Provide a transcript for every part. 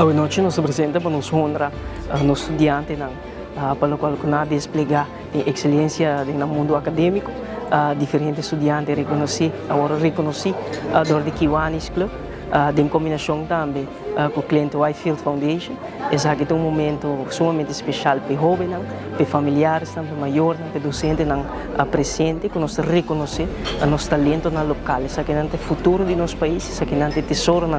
Hoje noite nos apresenta para nos honrar nos estudiantes para o qual nós desplegar a excelência no mundo acadêmico, diferentes estudantes reconheci do Kiwanis Club, em combinação também com o cliente Whitefield Foundation. Esse aqui é um momento sumamente especial para jovens, para familiares, para maiores, para docentes presentes, que nós reconhecer nosso talento local. Esse aqui é o futuro de nosso país, esse aqui é o tesouro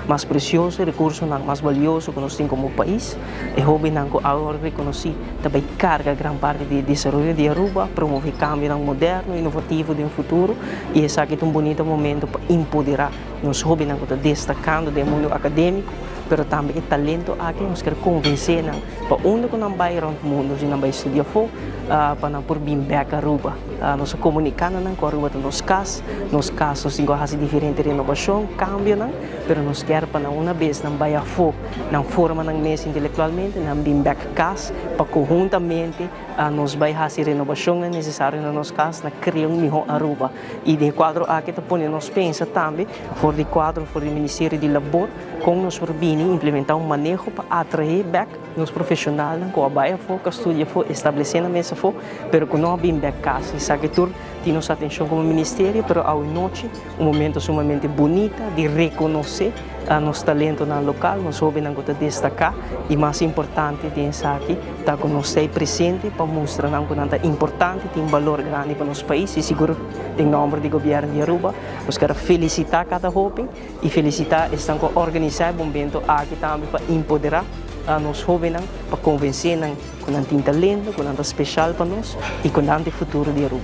mais precioso, recurso mais valioso que nós temos como país. E jovens que agora reconhecer também carga grande parte de desenvolvimento de Aruba, promover cambio moderno, inovativo de um futuro. E esse aqui é um bonito momento para empoderar os jovens que estão destacando do mundo acadêmico, mas também o talento aqui nós queremos convencer para onde que não vai around o mundo, se não vai estudar fora, para não por bem back a Aruba. Nós comunicando com a Aruba nos casos nós temos diferentes renovação, cambio, mas nós queremos para uma vez não vai a fora, não forma não mesa intelectualmente, não bem back casa, para conjuntamente nós vai fazer renovação necessária no nosso caso, na criar melhor Aruba. E de quadro aqui te põe nós pensa também, for de quadro for o Ministério de Labor, com nós por bem implementar manejo para atrair back nos profissionais que trabalham fora, que estudam fora, estabelecendo a mesa fora, mas que não bem back casa. E sabe que temos atenção como Ministério, mas à noite momento sumamente bonito de reconhecer nosso talento no local, nós jovens que destacar e mais importante de aqui, está com nós presente para mostrar que é importante, tem valor grande para nosso país e seguro em nome do governo de Aruba. Nós queremos felicitar cada jovem e felicitar estão que organizar o momento aqui também para empoderar nós jovens para convencer que não tem talento, que não é especial para nós e que não tem futuro de Aruba.